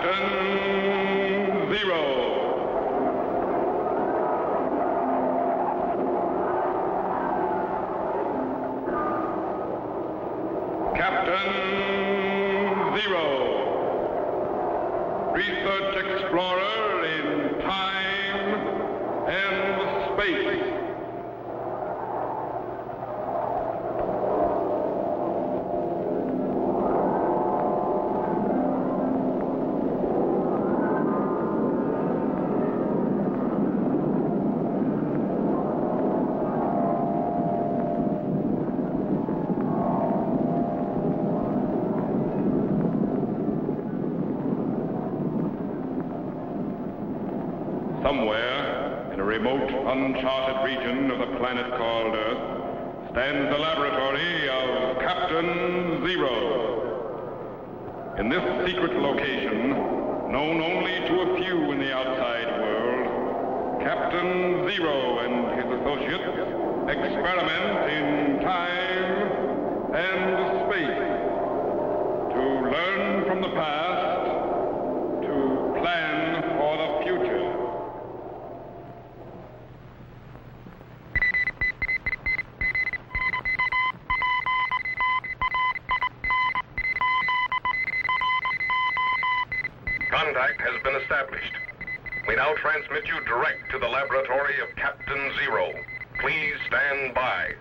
Captain Zero. Captain Zero, research explorer in time and space. Somewhere, in a remote, uncharted region of the planet called Earth, stands the laboratory of Captain Zero. In this secret location, known only to a few in the outside world, Captain Zero and his associates experiment in time and space to learn from the past, to plan for the future. Contact has been established. We now transmit you direct to the laboratory of Captain Zero. Please stand by.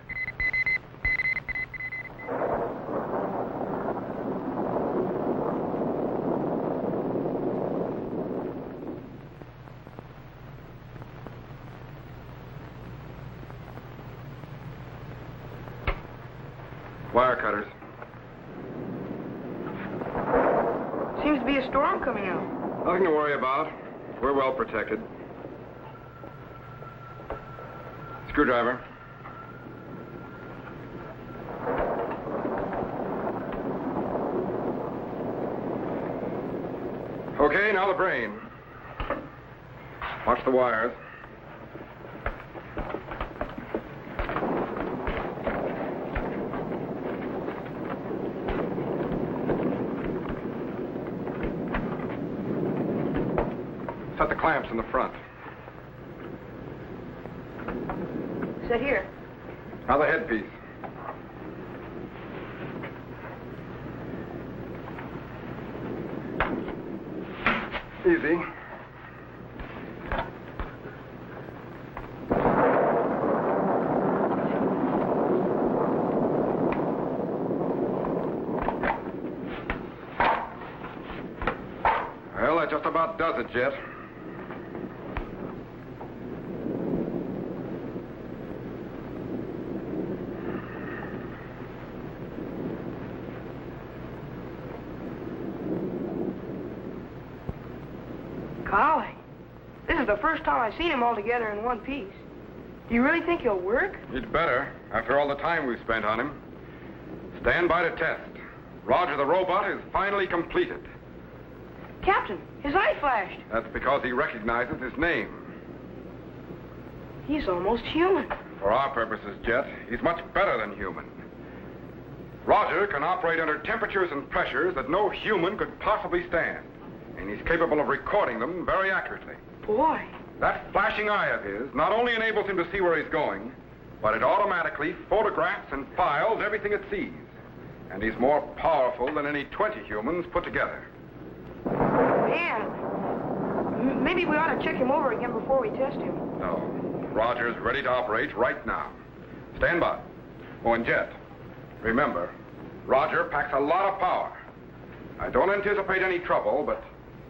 Wire cutters. Seems to be a storm coming out. Nothing to worry about. We're well protected. Screwdriver. Okay, now the brain. Watch the wires. Set the clamps in the front. Set here. Now the headpiece. Easy. Well, that just about does it, Jet. Golly, this is the first time I've seen him all together in one piece. Do you really think he'll work? He'd better, after all the time we've spent on him. Stand by to test. Roger the robot is finally completed. Captain, his eye flashed. That's because he recognizes his name. He's almost human. For our purposes, Jet, he's much better than human. Roger can operate under temperatures and pressures that no human could possibly stand. And he's capable of recording them very accurately. Boy. That flashing eye of his not only enables him to see where he's going, but it automatically photographs and files everything it sees. And he's more powerful than any 20 humans put together. Man, maybe we ought to check him over again before we test him. No. Roger's ready to operate right now. Stand by. Oh, and Jet, remember, Roger packs a lot of power. I don't anticipate any trouble, but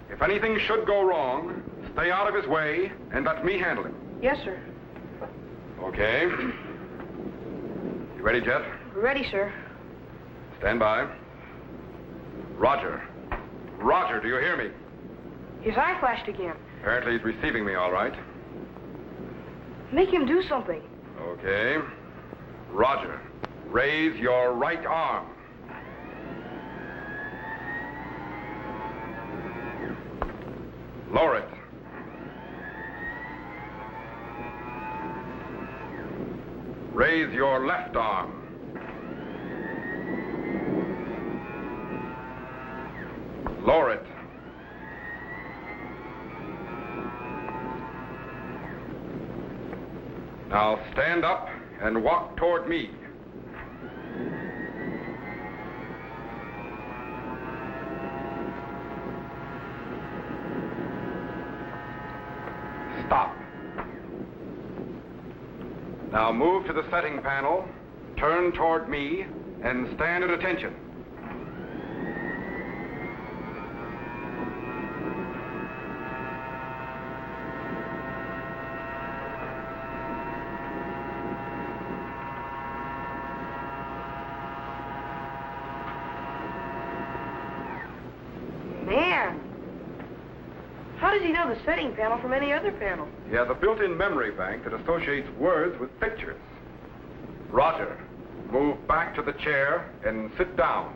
if anything should go wrong, stay out of his way and let me handle him. Yes, sir. Okay. You ready, Jet? Ready, sir. Stand by. Roger. Roger, do you hear me? His eye flashed again. Apparently he's receiving me all right. Make him do something. Okay. Roger, raise your right arm. Lower it. Raise your left arm. Lower it. Now stand up and walk toward me. Stop. Now move to the setting panel, turn toward me, and stand at attention. Man, how does he know the setting panel from any other panel? He has a built-in memory bank that associates words with pictures. Roger, move back to the chair and sit down.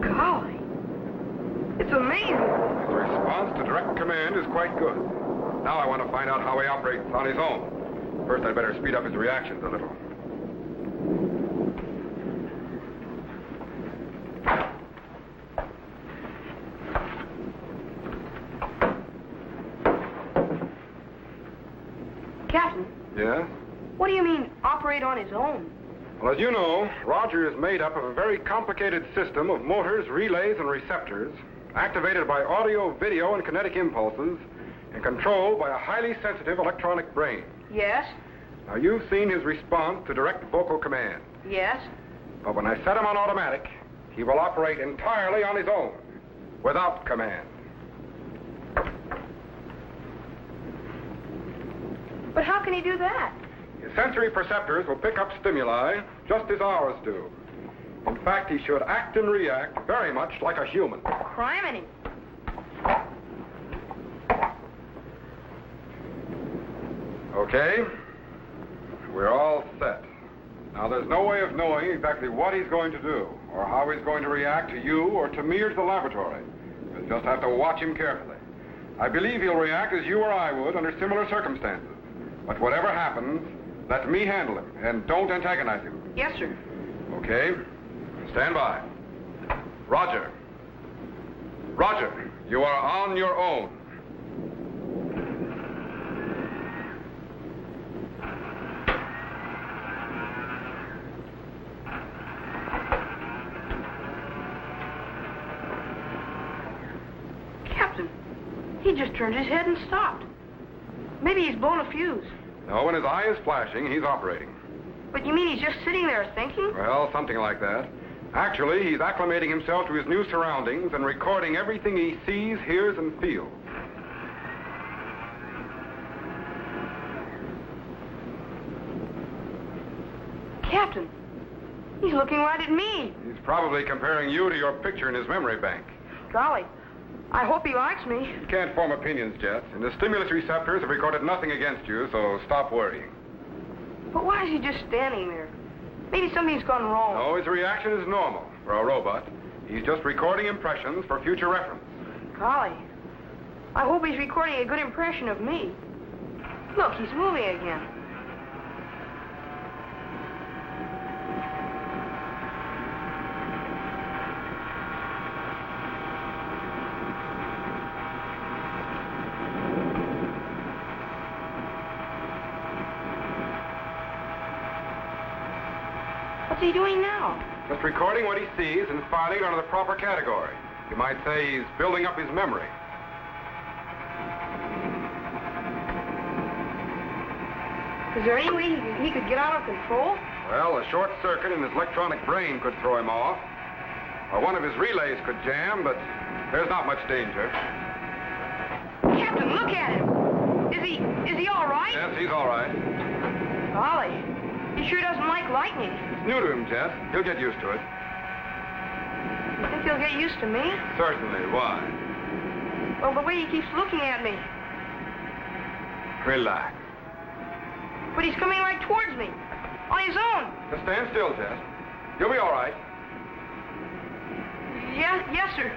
Golly, it's amazing. His response to direct command is quite good. Now I want to find out how he operates on his own. First, I'd better speed up his reactions a little. Captain, Yeah? what do you mean, operate on his own? Well, as you know, Roger is made up of a very complicated system of motors, relays, and receptors, activated by audio, video, and kinetic impulses, and controlled by a highly sensitive electronic brain. Yes, Now, you've seen his response to direct vocal command. yes. But when I set him on automatic, he will operate entirely on his own, without command. But how can he do that? His sensory perceptors will pick up stimuli just as ours do. In fact, he should act and react very much like a human. Criminy. Okay? We're all set. Now, there's no way of knowing exactly what he's going to do, or how he's going to react to you, or to me, or to the laboratory. You'll just have to watch him carefully. I believe he'll react as you or I would under similar circumstances. But whatever happens, let me handle him, and don't antagonize him. Yes, sir. Okay? Stand by. Roger. Roger, you are on your own. Captain, he just turned his head and stopped. Maybe he's blown a fuse. No, when his eye is flashing, he's operating. But you mean he's just sitting there thinking? Well, something like that. Actually, he's acclimating himself to his new surroundings and recording everything he sees, hears, and feels. Captain, he's looking right at me. He's probably comparing you to your picture in his memory bank. Golly, I hope he likes me. You can't form opinions, Jet, and the stimulus receptors have recorded nothing against you, so stop worrying. But why is he just standing there? Maybe something's gone wrong. No, his reaction is normal for a robot. He's just recording impressions for future reference. Golly, I hope he's recording a good impression of me. Look, he's moving again. What's he doing now? Just recording what he sees and filing it under the proper category. You might say he's building up his memory. Is there any way he could get out of control? Well, a short circuit in his electronic brain could throw him off. Or one of his relays could jam, but there's not much danger. Captain, look at him. Is he all right? Yes, he's all right. Golly, he sure doesn't like lightning. It's new to him, Jet. He'll get used to it. You think he'll get used to me? Certainly. Why? Well, the way he keeps looking at me. Relax. But he's coming right towards me. On his own. Just stand still, Jet. You'll be all right. Yes, sir.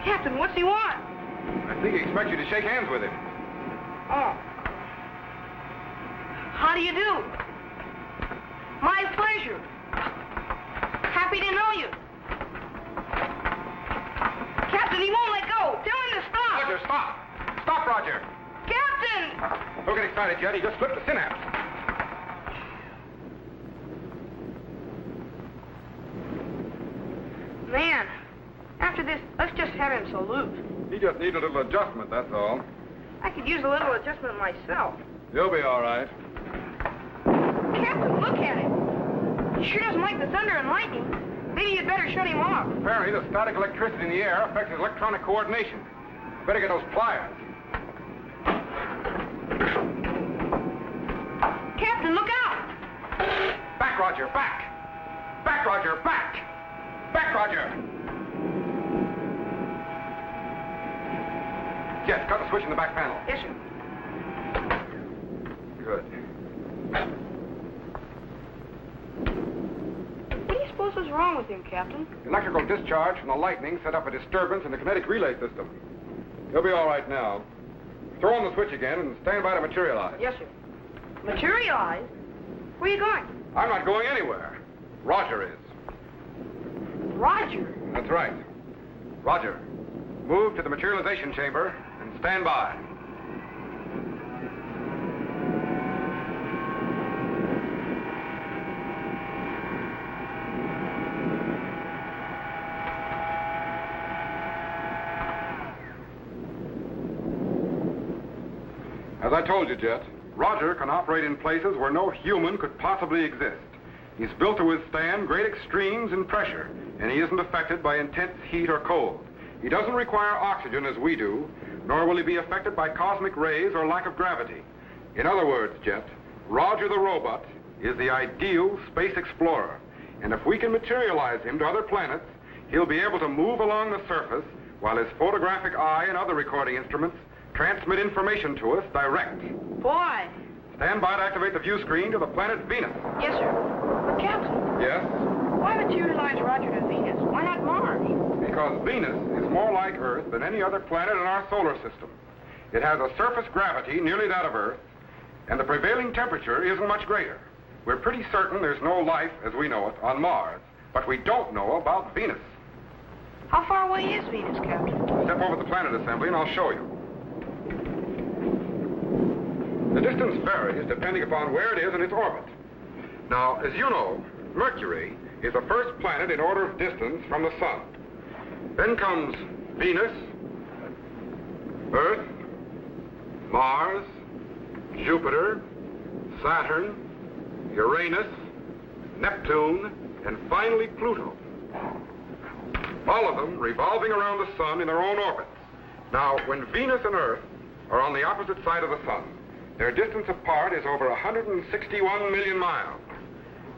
Captain, what's he want? I think he expects you to shake hands with him. Oh. How do you do? My pleasure. Happy to know you. Captain, he won't let go. Tell him to stop. Roger, stop. Stop, Roger. Captain! Don't get excited yet. He just slipped a synapse. Man, after this, let's just have him salute. He just needs a little adjustment, that's all. I could use a little adjustment myself. You'll be all right. Captain, look at him. He sure doesn't like the thunder and lightning. Maybe you'd better shut him off. Apparently, the static electricity in the air affects his electronic coordination. Better get those pliers. Captain, look out! Back, Roger, back! Back, Roger, back! Back, Roger! Jet, cut the switch in the back panel. Yes, sir. Good. What do you suppose is wrong with him, Captain? Electrical discharge from the lightning set up a disturbance in the kinetic relay system. He'll be all right now. Throw on the switch again and stand by to materialize. Yes, sir. Materialize? Where are you going? I'm not going anywhere. Roger is. Roger. That's right. Roger, move to the materialization chamber and stand by. As I told you, Jet, Roger can operate in places where no human could possibly exist. He's built to withstand great extremes in pressure, and he isn't affected by intense heat or cold. He doesn't require oxygen as we do, nor will he be affected by cosmic rays or lack of gravity. In other words, Jet, Roger the robot is the ideal space explorer. And if we can materialize him to other planets, he'll be able to move along the surface while his photographic eye and other recording instruments transmit information to us direct. Boy. Stand by to activate the view screen to the planet Venus. Yes, sir. But, Captain, Yes? why materialize Roger to Venus? Why not Mars? Because Venus is more like Earth than any other planet in our solar system. It has a surface gravity nearly that of Earth, and the prevailing temperature isn't much greater. We're pretty certain there's no life, as we know it, on Mars, but we don't know about Venus. How far away is Venus, Captain? Step over the planet assembly and I'll show you. The distance varies depending upon where it is in its orbit. Now, as you know, Mercury is the first planet in order of distance from the Sun. Then comes Venus, Earth, Mars, Jupiter, Saturn, Uranus, Neptune, and finally Pluto. All of them revolving around the Sun in their own orbits. Now, when Venus and Earth are on the opposite side of the Sun, their distance apart is over 161 million miles.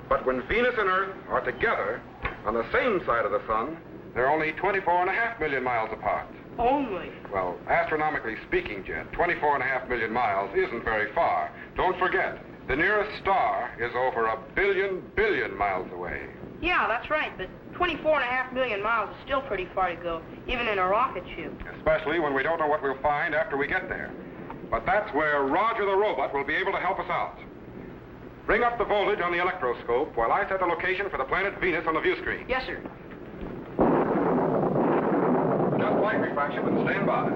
But when Venus and Earth are together on the same side of the Sun, they're only 24.5 million miles apart. Only. Well, astronomically speaking, Jet, 24.5 million miles isn't very far. Don't forget, the nearest star is over 1 billion miles away. Yeah, that's right, but 24.5 million miles is still pretty far to go, even in a rocket ship. Especially when we don't know what we'll find after we get there. But that's where Roger the robot will be able to help us out. Bring up the voltage on the electroscope while I set the location for the planet Venus on the view screen. Yes, sir. Just light refraction and stand by.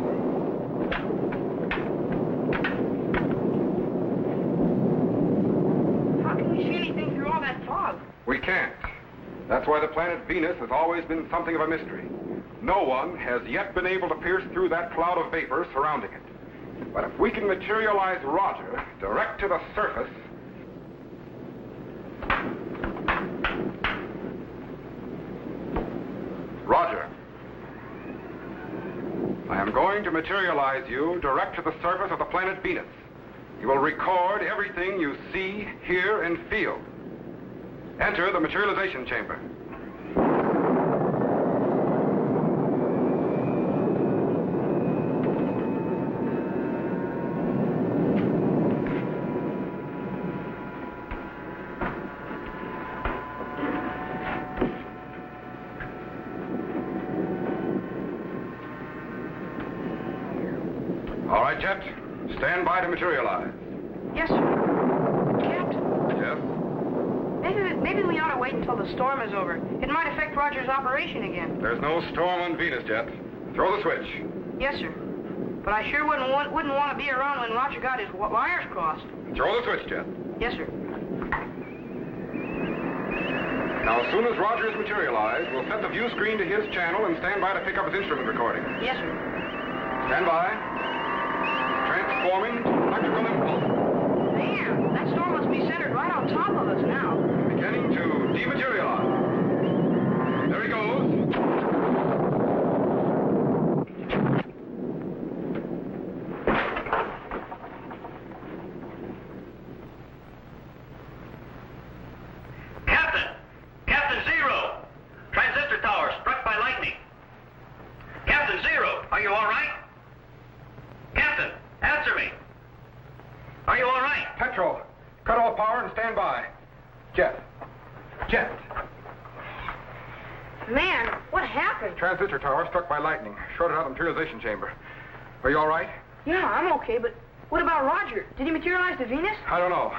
How can we see anything through all that fog? We can't. That's why the planet Venus has always been something of a mystery. No one has yet been able to pierce through that cloud of vapor surrounding it. But if we can materialize Roger direct to the surface... Roger. I am going to materialize you direct to the surface of the planet Venus. You will record everything you see, hear, and feel. Enter the materialization chamber. right, Jet. Stand by to materialize. Yes, sir. Captain, Yes? maybe we ought to wait until the storm is over. It might affect Roger's operation again. There's no storm on Venus, Jet. Throw the switch. Yes, sir. But I sure wouldn't want to be around when Roger got his wires crossed. Throw the switch, Jet. Yes, sir. Now, as soon as Roger is materialized, we'll set the view screen to his channel and stand by to pick up his instrument recording. Yes, sir. Stand by. Transforming to electrical impulse. Man, that storm must be centered right on top of us now. Beginning to dematerialize. There he goes. Captain Zero! Transistor tower struck by lightning. Captain Zero, are you all right? Captain, answer me. Are you all right? Petrol, cut all power and stand by. Jet. Man, what happened? Transistor tower struck by lightning. Shorted out the materialization chamber. Are you all right? Yeah, I'm okay, but what about Roger? Did he materialize to Venus? I don't know.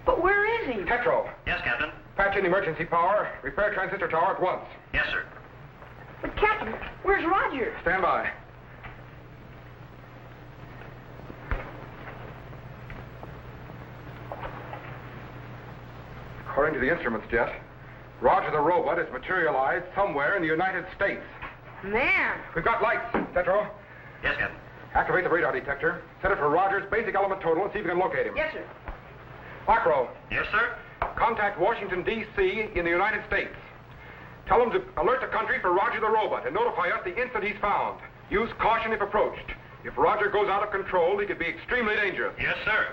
But where is he? Petrol, Yes, Captain. patch in emergency power. Repair transistor tower at once. Yes, sir. But Captain, where's Roger? Stand by. According to the instruments, Jet, Roger the robot is materialized somewhere in the United States. Man, We've got lights, Petro. Yes, Captain. Activate the radar detector. Set it for Roger's basic element total and see if you can locate him. yes, sir. Macro, Yes, sir. contact Washington, D.C. in the United States. Tell them to alert the country for Roger the robot and notify us the instant he's found. Use caution if approached. If Roger goes out of control, he could be extremely dangerous. Yes, sir.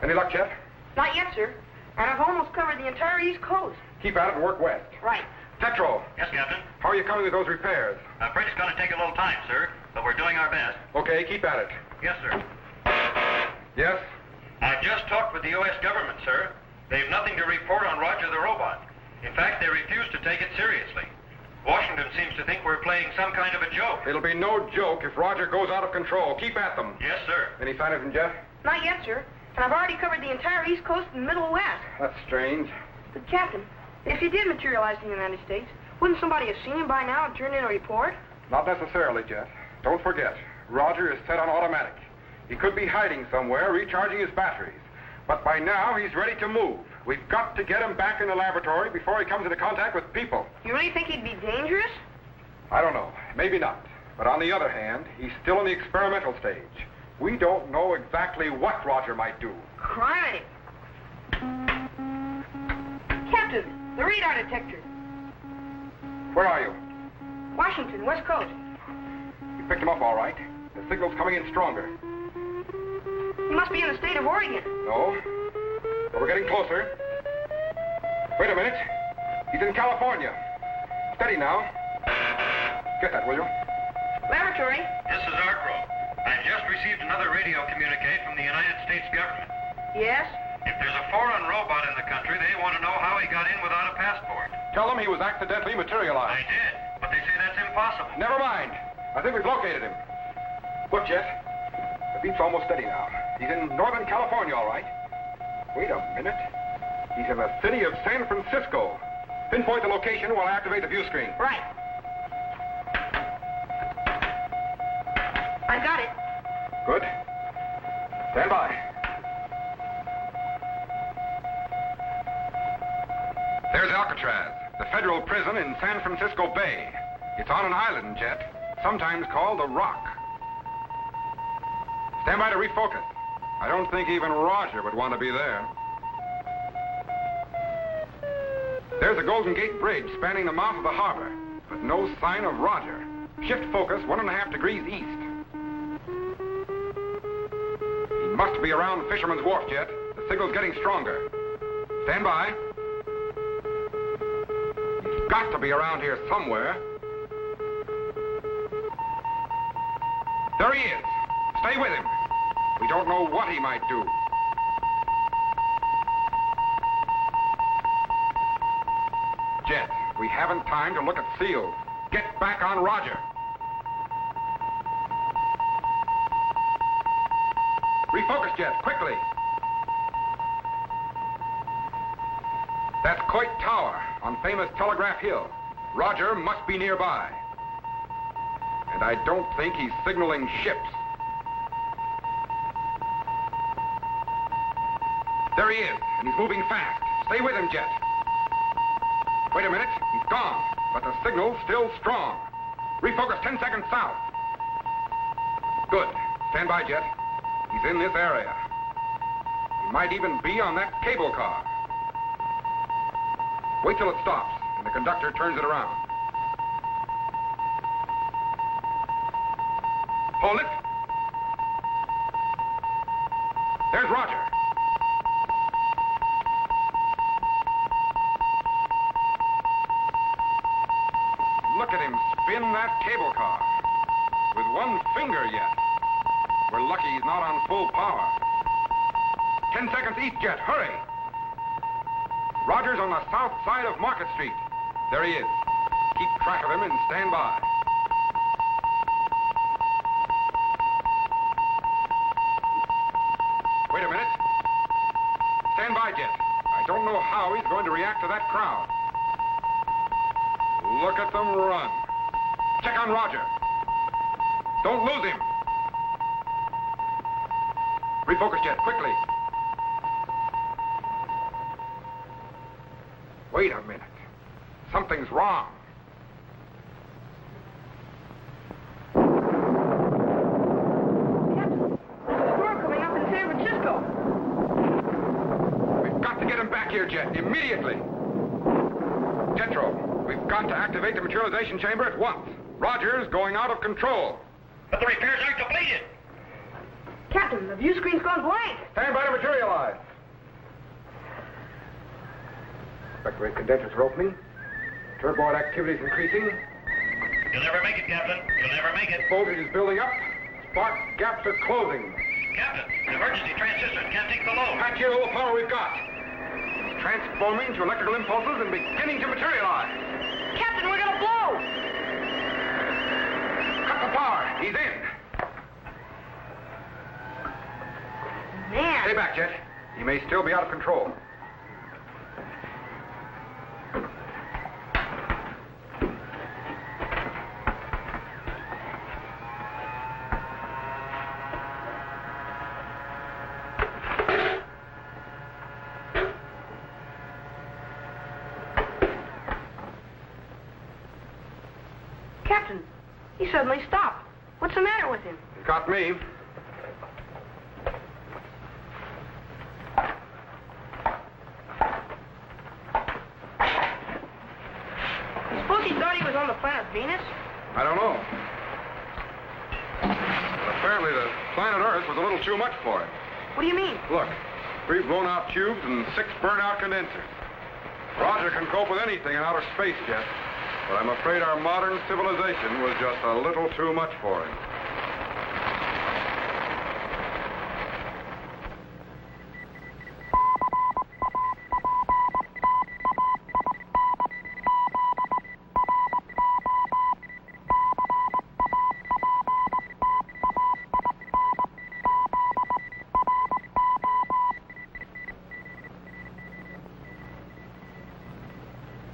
Any luck, Jet? Not yet, sir. And I've almost covered the entire East Coast. Keep at it and work west. Right. Petro, Yes, Captain. how are you coming with those repairs? I'm afraid it's going to take a little time, sir, but we're doing our best. Okay, keep at it. Yes, sir. Yes? I just talked with the U.S. government, sir. They've nothing to report on Roger the robot. In fact, they refuse to take it seriously. Washington seems to think we're playing some kind of a joke. It'll be no joke if Roger goes out of control. Keep at them. Yes, sir. Any sign of him, Jet? Not yet, sir. And I've already covered the entire East Coast and Middle West. That's strange. But Captain, if he did materialize in the United States, wouldn't somebody have seen him by now and turned in a report? Not necessarily, Jet. Don't forget, Roger is set on automatic. He could be hiding somewhere, recharging his batteries. But by now, he's ready to move. We've got to get him back in the laboratory before he comes into contact with people. You really think he'd be dangerous? I don't know. Maybe not. But on the other hand, he's still in the experimental stage. We don't know exactly what Roger might do. Crying. Captain, the radar detector. Where are you? Washington, West Coast. You picked him up all right. The signal's coming in stronger. He must be in the state of Oregon. No? But we're getting closer. Wait a minute. He's in California. Steady now. Get that, will you? Laboratory. This is Arcro. I just received another radio communique from the United States government. Yes? If there's a foreign robot in the country, they want to know how he got in without a passport. Tell them he was accidentally I materialized. did, but they say that's impossible. Never mind. I think we've located him. Look, Jet. The beat's almost steady now. He's in Northern California, all right. Wait a minute. He's in the city of San Francisco. Pinpoint the location while I activate the view screen. Right. I got it. Good. Stand by. There's Alcatraz, the federal prison in San Francisco Bay. It's on an island, Jet, sometimes called the Rock. Stand by to refocus. I don't think even Roger would want to be there. There's the Golden Gate Bridge spanning the mouth of the harbor, but no sign of Roger. Shift focus 1.5 degrees east. He must be around Fisherman's Wharf, Jet. The signal's getting stronger. Stand by. He's got to be around here somewhere. There he is. Stay with him. We don't know what he might do. Jet, we haven't time to look at seals. Get back on Roger. Refocus, Jet, quickly. That's Coit Tower on famous Telegraph Hill. Roger must be nearby. And I don't think he's signaling ships. There he is, and he's moving fast. Stay with him, Jet. Wait a minute, he's gone, but the signal's still strong. Refocus 10 seconds south. Good. Stand by, Jet. He's in this area. He might even be on that cable car. Wait till it stops, and the conductor turns it around. Hold it. There's Roger. Look at him spin that cable car. With one finger yet. We're lucky he's not on full power. 10 seconds east, Jet. Hurry. Roger's on the south side of Market Street. There he is. Keep track of him and stand by. Wait a minute. Stand by, Jet. I don't know how he's going to react to that crowd. Look at them run. Check on Roger. Don't lose him. Refocus, Jet, quickly. Wait a minute. Something's wrong. Captain, there's a storm coming up in San Francisco. We've got to get him back here, Jet, immediately. Jetro, we've got to activate the materialization chamber at once. Roger's going out of control. But the repairs aren't completed. Captain, the view screen's gone blank. Stand by to materialize. Spectre rate condensers are opening. Turboid activity is increasing. You'll never make it, Captain. You'll never make it. Voltage is building up. Spark gaps are closing. Captain, the emergency transistors can't take the load. Patch here all the power we've got. It's transforming to electrical impulses and beginning to materialize. Captain, we're gonna blow! Cut the power. He's in. Man. Stay back, Jet. He may still be out of control. Captain, he suddenly stopped. What's the matter with him? He's got me. Suppose he thought he was on the planet Venus? I don't know. Apparently the planet Earth was a little too much for him. What do you mean? Look, 3 blown-out tubes and 6 burnt-out condensers. Roger can cope with anything in outer space, Jet. But I'm afraid our modern civilization was just a little too much for him.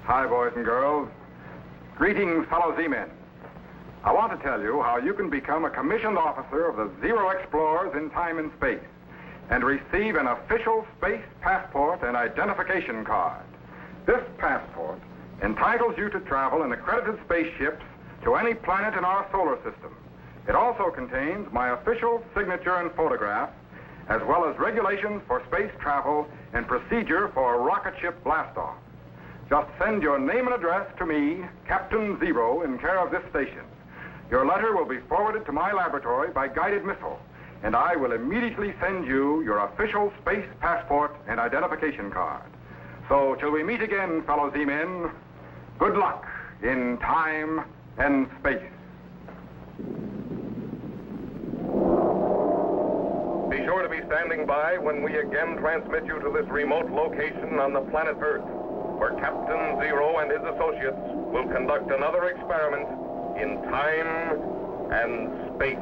Hi, boys and girls. Greetings, fellow Z-men. I want to tell you how you can become a commissioned officer of the Zero Explorers in time and space and receive an official space passport and identification card. This passport entitles you to travel in accredited spaceships to any planet in our solar system. It also contains my official signature and photograph, as well as regulations for space travel and procedure for rocket ship blastoff. Just send your name and address to me, Captain Zero, in care of this station. Your letter will be forwarded to my laboratory by guided missile, and I will immediately send you your official space passport and identification card. So, till we meet again, fellow Z-men, good luck in time and space. Be sure to be standing by when we again transmit you to this remote location on the planet Earth, where Captain Zero and his associates will conduct another experiment in time and space.